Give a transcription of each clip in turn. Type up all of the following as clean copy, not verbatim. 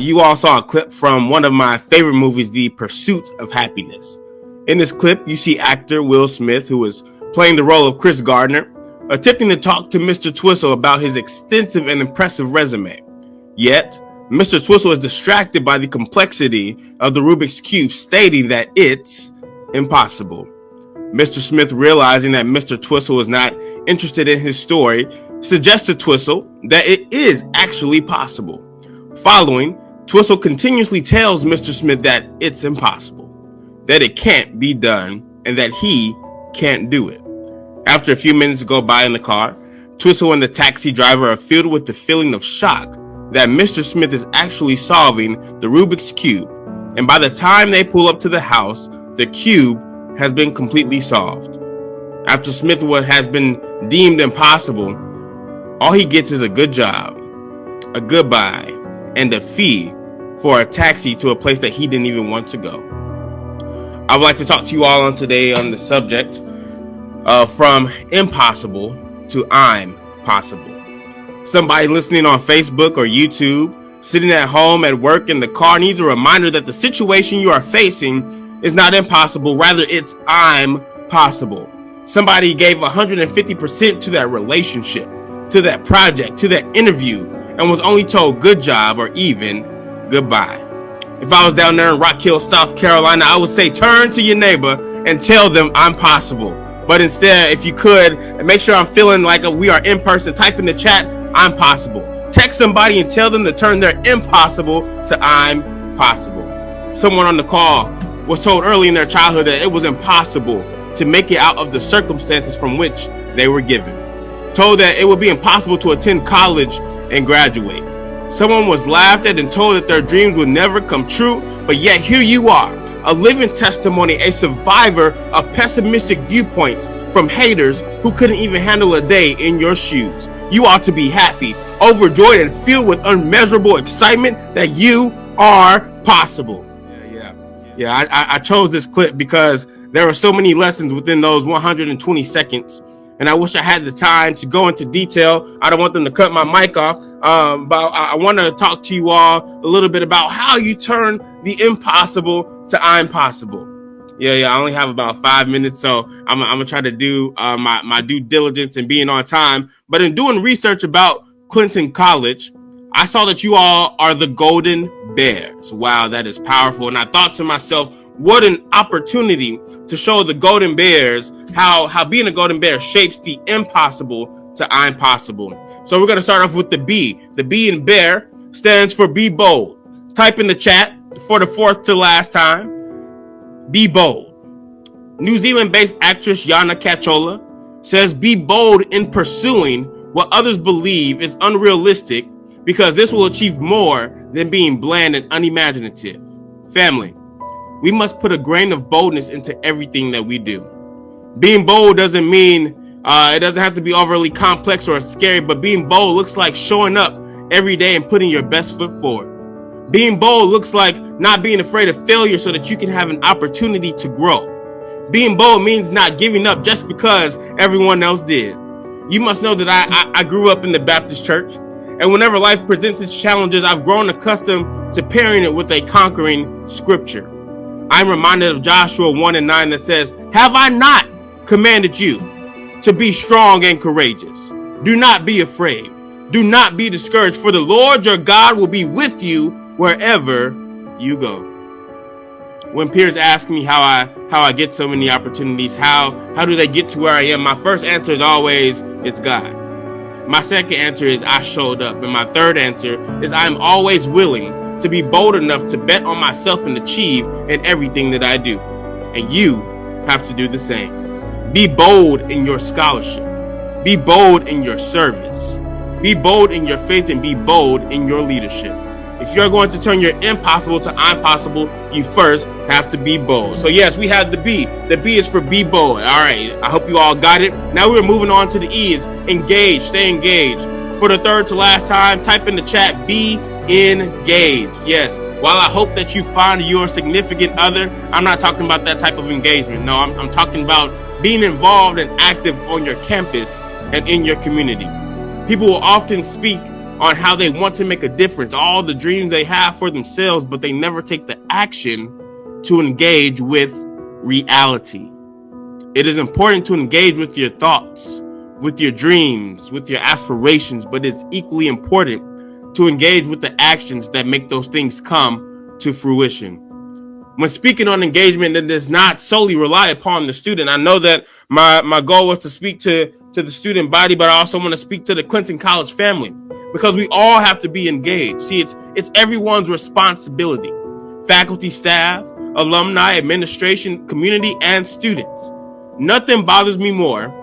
You all saw a clip from one of my favorite movies, The Pursuit of Happiness. In this clip, you see actor Will Smith, who is playing the role of Chris Gardner, attempting to talk to Mr. Twistle about his extensive and impressive resume. Yet, Mr. Twistle is distracted by the complexity of the Rubik's Cube, stating that it's impossible. Mr. Smith, realizing that Mr. Twistle is not interested in his story, suggests to Twistle that it is actually possible. Following, Twistle continuously tells Mr. Smith that it's impossible, that it can't be done, and that he can't do it. After a few minutes go by in the car, Twistle and the taxi driver are filled with the feeling of shock that Mr. Smith is actually solving the Rubik's Cube, and by the time they pull up to the house, the cube has been completely solved. After Smith has been deemed impossible, all he gets is a good job, a goodbye, and a fee for a taxi to a place that he didn't even want to go. I would like to talk to you all on today on the subject from impossible to I'm possible. Somebody listening on Facebook or YouTube, sitting at home, at work, in the car, needs a reminder that the situation you are facing is not impossible, rather it's I'm possible. Somebody gave 150% to that relationship, to that project, to that interview, and was only told good job or even goodbye. If I was down there in Rock Hill, South Carolina, I would say turn to your neighbor and tell them I'm possible. But instead, if you could, make sure I'm feeling like we are in person, type in the chat, I'm possible. Text somebody and tell them to turn their impossible to I'm possible. Someone on the call was told early in their childhood that it was impossible to make it out of the circumstances from which they were given. Told that it would be impossible to attend college and graduate. Someone was laughed at and told that their dreams would never come true, but yet here you are, a living testimony, a survivor of pessimistic viewpoints from haters who couldn't even handle a day in your shoes. You ought to be happy, overjoyed, and filled with unmeasurable excitement that you are possible. Yeah, I chose this clip because there are so many lessons within those 120 seconds. And I wish I had the time to go into detail. I don't want them to cut my mic off. But I want to talk to you all a little bit about how you turn the impossible to I'm possible. Yeah, I only have about 5 minutes, so I'm gonna try to do my due diligence and being on time. But in doing research about Clinton College, I saw that you all are the Golden Bears. Wow, that is powerful. And I thought to myself, what an opportunity to show the Golden Bears how being a Golden Bear shapes the impossible to I'm possible. So we're going to start off with the B. The B in bear stands for be bold. Type in the chat for the fourth to last time. Be bold. New Zealand-based actress Yana Cachola says be bold in pursuing what others believe is unrealistic, because this will achieve more than being bland and unimaginative. Family, we must put a grain of boldness into everything that we do. Being bold doesn't mean it doesn't have to be overly complex or scary, but being bold looks like showing up every day and putting your best foot forward. Being bold looks like not being afraid of failure so that you can have an opportunity to grow. Being bold means not giving up just because everyone else did. You must know that I grew up in the Baptist church, and whenever life presents its challenges, I've grown accustomed to pairing it with a conquering scripture. I'm reminded of Joshua 1:9 that says, "Have I not commanded you to be strong and courageous? Do not be afraid. Do not be discouraged, for the Lord your God will be with you wherever you go." When peers ask me how I get so many opportunities, how do they get to where I am, my first answer is always, it's God. My second answer is I showed up. And my third answer is I'm always willing to be bold enough to bet on myself and achieve in everything that I do. And you have to do the same. Be bold in your scholarship. Be bold in your service. Be bold in your faith, and be bold in your leadership. If you're going to turn your impossible to I'm possible, you first have to be bold. So yes, we have the B. The B is for be bold. All right, I hope you all got it. Now we're moving on to the E. Is engage. Stay engaged. For the third to last time, type in the chat, be engaged. Yes, while I hope that you find your significant other, I'm not talking about that type of engagement. No, I'm talking about being involved and active on your campus and in your community. People will often speak on how they want to make a difference, all the dreams they have for themselves, but they never take the action to engage with reality. It is important to engage with your thoughts, with your dreams, with your aspirations, but it's equally important to engage with the actions that make those things come to fruition. When speaking on engagement, that does not solely rely upon the student. I know that my goal was to speak to the student body, but I also want to speak to the Clinton College family, because we all have to be engaged. See, it's everyone's responsibility. Faculty, staff, alumni, administration, community, and students. Nothing bothers me more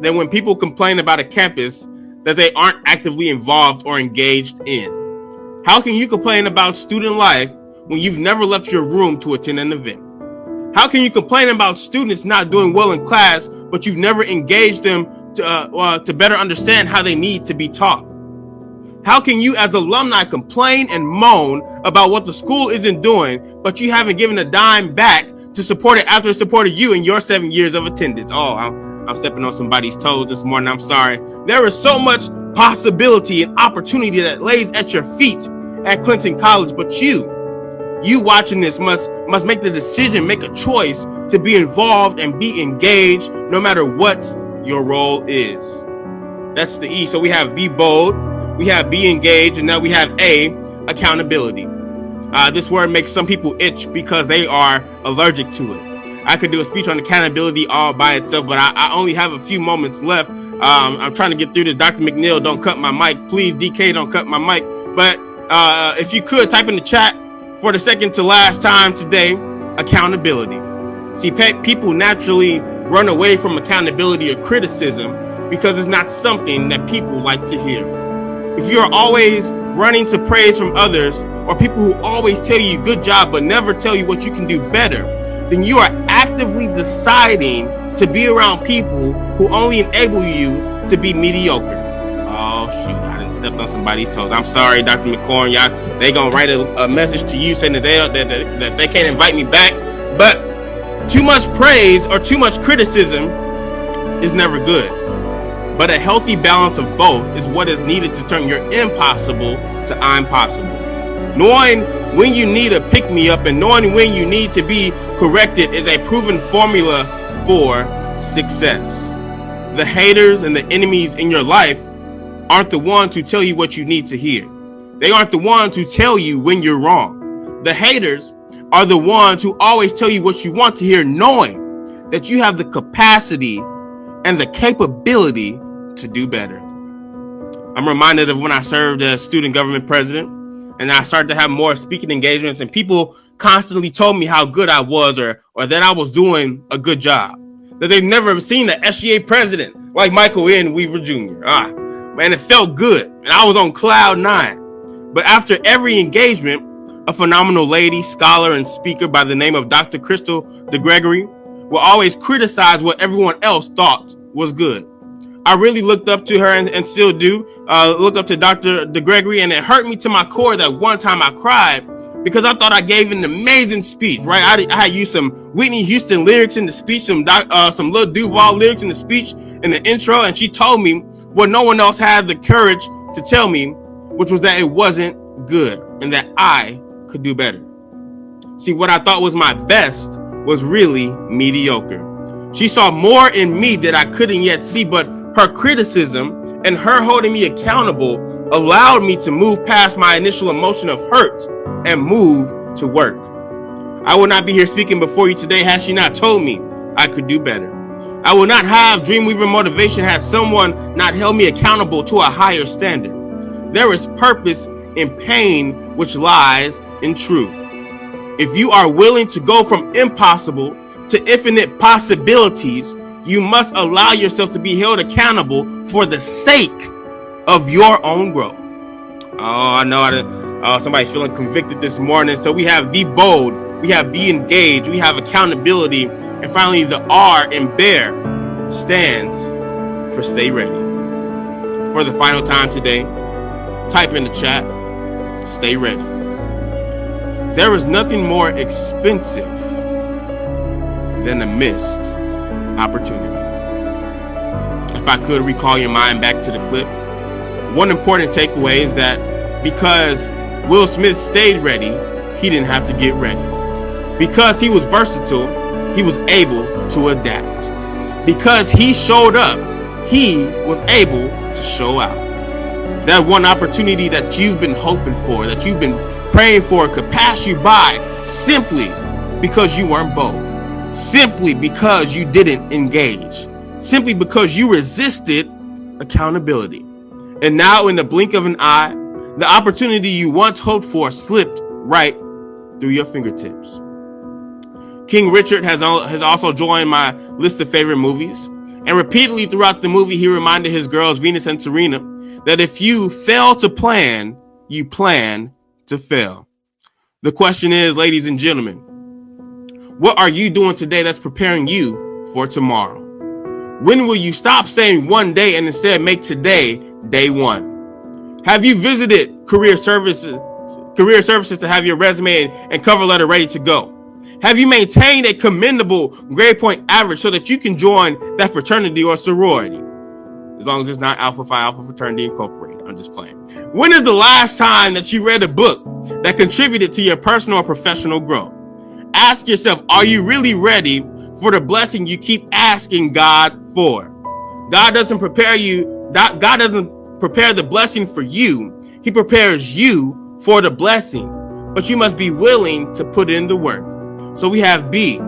than when people complain about a campus that they aren't actively involved or engaged in. How can you complain about student life when you've never left your room to attend an event? How can you complain about students not doing well in class, but you've never engaged them to better understand how they need to be taught? How can you as alumni complain and moan about what the school isn't doing, but you haven't given a dime back to support it after it supported you in your 7 years of attendance? Oh, I'm stepping on somebody's toes this morning. I'm sorry. There is so much possibility and opportunity that lays at your feet at Clinton College, but you watching this must make the decision, make a choice to be involved and be engaged no matter what your role is. That's the E. So we have be bold, we have be engaged, and now we have A, accountability. This word makes some people itch because they are allergic to it. I could do a speech on accountability all by itself, but I only have a few moments left. I'm trying to get through this. Dr. McNeil, don't cut my mic. Please, DK, don't cut my mic. But if you could, type in the chat for the second to last time today, accountability. See, people naturally run away from accountability or criticism because it's not something that people like to hear. If you're always running to praise from others, or people who always tell you good job but never tell you what you can do better, then you are actively deciding to be around people who only enable you to be mediocre. Oh shoot, I done stepped on somebody's toes. I'm sorry, Dr. McCorn. Y'all, they gonna write a message to you saying that they can't invite me back. But too much praise or too much criticism is never good. But a healthy balance of both is what is needed to turn your impossible to I'm possible. Knowing when you need a pick-me-up and knowing when you need to be corrected is a proven formula for success. The haters and the enemies in your life aren't the ones who tell you what you need to hear. They aren't the ones who tell you when you're wrong. The haters are the ones who always tell you what you want to hear, knowing that you have the capacity and the capability to do better. I'm reminded of when I served as student government president and I started to have more speaking engagements, and people constantly told me how good I was or that I was doing a good job, that they've never seen an SGA president like Michael N. Weaver Jr. Man, it felt good and I was on cloud nine. But after every engagement, a phenomenal lady, scholar, and speaker by the name of Dr. Crystal DeGregory will always criticize what everyone else thought was good. I really looked up to her and still do look up to Dr. DeGregory, and it hurt me to my core that one time I cried because I thought I gave an amazing speech, right? I had used some Whitney Houston lyrics in the speech, some Lil Duval lyrics in the speech in the intro, and she told me what no one else had the courage to tell me, which was that it wasn't good and that I could do better. See, what I thought was my best was really mediocre. She saw more in me that I couldn't yet see, but her criticism and her holding me accountable allowed me to move past my initial emotion of hurt and move to work. I will not be here speaking before you today had she not told me I could do better. I will not have Dreamweaver motivation had someone not held me accountable to a higher standard. There is purpose in pain which lies in truth. If you are willing to go from impossible to infinite possibilities, you must allow yourself to be held accountable for the sake of your own growth. Oh, I know somebody feeling convicted this morning. So we have be bold, we have be engaged, we have accountability, and finally the R in bear stands for stay ready. For the final time today, type in the chat, stay ready. There is nothing more expensive than a missed opportunity. If I could recall your mind back to the clip, One important takeaway is that because Will Smith stayed ready, he didn't have to get ready. Because he was versatile, he was able to adapt. Because he showed up, he was able to show out. That one opportunity that you've been hoping for, that you've been praying for, could pass you by simply because you weren't bold, simply because you didn't engage, simply because you resisted accountability. And now, in the blink of an eye, the opportunity you once hoped for slipped right through your fingertips. King Richard has also joined my list of favorite movies. And repeatedly throughout the movie, he reminded his girls, Venus and Serena, that if you fail to plan, you plan to fail. The question is, ladies and gentlemen, what are you doing today that's preparing you for tomorrow? When will you stop saying one day and instead make today day one? Have you visited career services to have your resume and cover letter ready to go? Have you maintained a commendable grade point average so that you can join that fraternity or sorority? As long as it's not Alpha Phi Alpha Fraternity Incorporated. I'm just playing. When is the last time that you read a book that contributed to your personal or professional growth? Ask yourself, are you really ready for the blessing you keep asking God for? God doesn't prepare the blessing for you. He prepares you for the blessing, but you must be willing to put in the work. So we have B,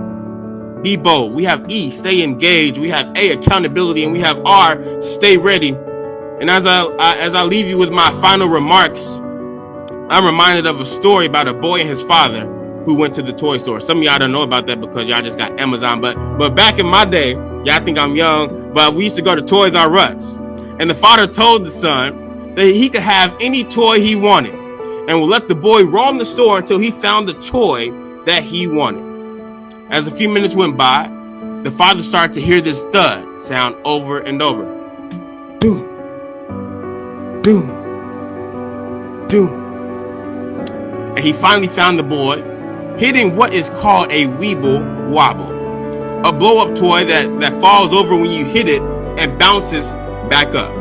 be bold. We have E, stay engaged. We have A, accountability, and we have R, stay ready. And as I leave you with my final remarks, I'm reminded of a story about a boy and his father who went to the toy store. Some of y'all don't know about that because y'all just got Amazon. But back in my day, y'all think I'm young, but we used to go to Toys R Us. And the father told the son that he could have any toy he wanted and would let the boy roam the store until he found the toy that he wanted. As a few minutes went by, the father started to hear this thud sound over and over. Doom, doom, doom. And he finally found the boy hitting what is called a Weeble Wobble, a blow-up toy that falls over when you hit it and bounces back up.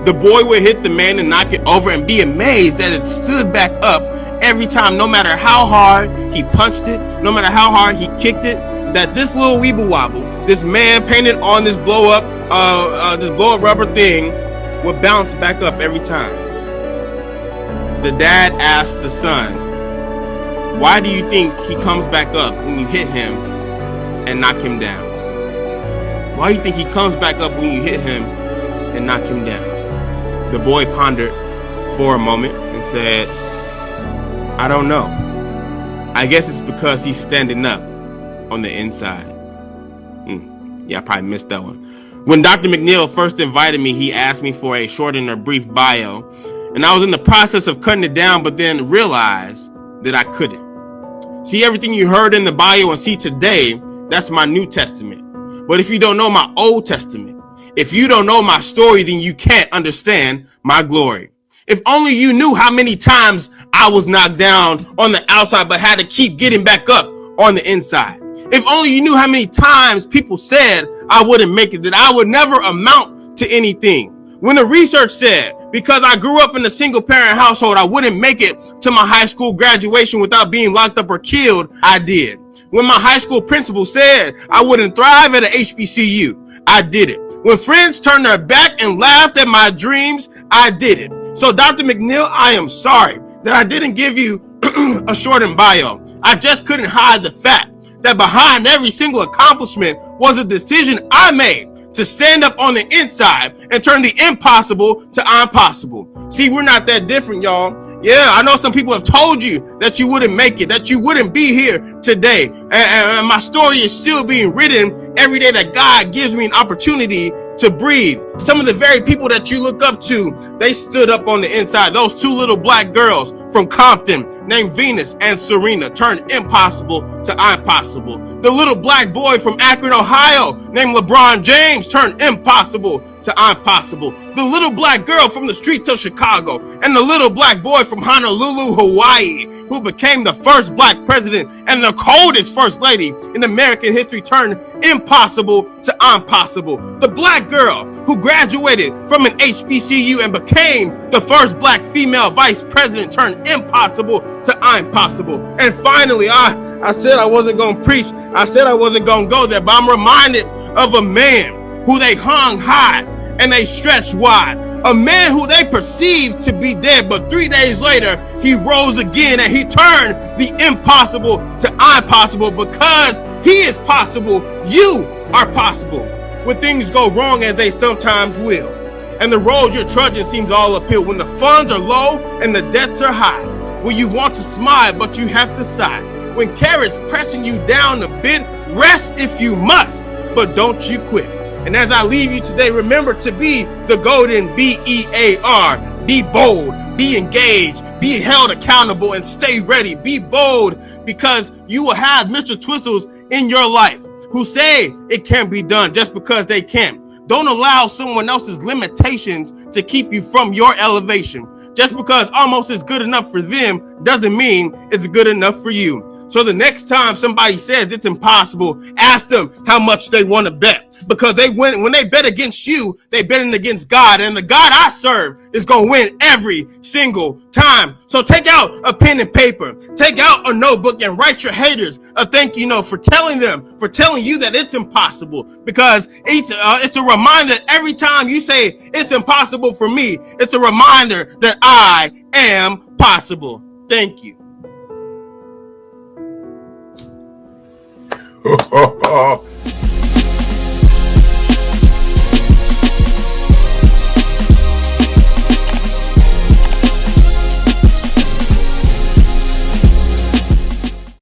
The boy would hit the man and knock it over and be amazed that it stood back up every time, no matter how hard he punched it, no matter how hard he kicked it, that this little Weeble Wobble, this man painted on this blow-up rubber thing, would bounce back up every time. The dad asked the son, why do you think he comes back up when you hit him and knock him down? Why do you think he comes back up when you hit him and knock him down? The boy pondered for a moment and said, I don't know. I guess it's because he's standing up on the inside. Yeah, I probably missed that one. When Dr. McNeil first invited me, he asked me for a short and a brief bio, and I was in the process of cutting it down, but then realized that I couldn't. See, everything you heard in the bio and see today, that's my New Testament. But if you don't know my Old Testament, if you don't know my story, then you can't understand my glory. If only you knew how many times I was knocked down on the outside, but had to keep getting back up on the inside. If only you knew how many times people said I wouldn't make it, that I would never amount to anything. When the research said, because I grew up in a single parent household, I wouldn't make it to my high school graduation without being locked up or killed, I did. When my high school principal said I wouldn't thrive at a HBCU, I did it. When friends turned their back and laughed at my dreams, I did it. So Dr. McNeil, I am sorry that I didn't give you a shortened bio. I just couldn't hide the fact that behind every single accomplishment was a decision I made to stand up on the inside and turn the impossible to impossible. See, we're not that different, y'all. Yeah, I know some people have told you that you wouldn't make it, that you wouldn't be here today. And my story is still being written every day that God gives me an opportunity to breathe. Some of the very people that you look up to, they stood up on the inside. Those two little black girls from Compton named Venus and Serena turned impossible to I'm possible. The little black boy from Akron, Ohio named LeBron James turned impossible to I'm possible. The little black girl from the streets of Chicago and the little black boy from Honolulu, Hawaii, who became the first black president and the coldest first lady in American history turned impossible to I'm possible. The black girl who graduated from an HBCU and became the first black female vice president turned impossible to I'm possible. And finally, I said I wasn't going to preach. I said I wasn't going to go there, but I'm reminded of a man who they hung high and they stretched wide. A man who they perceived to be dead, but 3 days later, he rose again and he turned the impossible to I'm possible. Because he is possible, you are possible. When things go wrong, as they sometimes will, and the road you're trudging seems all uphill, when the funds are low and the debts are high, when you want to smile but you have to sigh, when carrots pressing you down a bit, rest if you must, but don't you quit. And as I leave you today, remember to be the golden BEAR. Be bold, be engaged, be held accountable, and stay ready. Be bold, because you will have Mr. Twistles in your life who say it can't be done just because they can't. Don't allow someone else's limitations to keep you from your elevation. Just because almost is good enough for them doesn't mean it's good enough for you. So the next time somebody says it's impossible, ask them how much they want to bet. Because when they bet against you, they betting against God. And the God I serve is going to win every single time. So take out a pen and paper. Take out a notebook and write your haters a thank you note for telling you that it's impossible. Because it's a reminder that every time you say it's impossible for me, it's a reminder that I am possible. Thank you.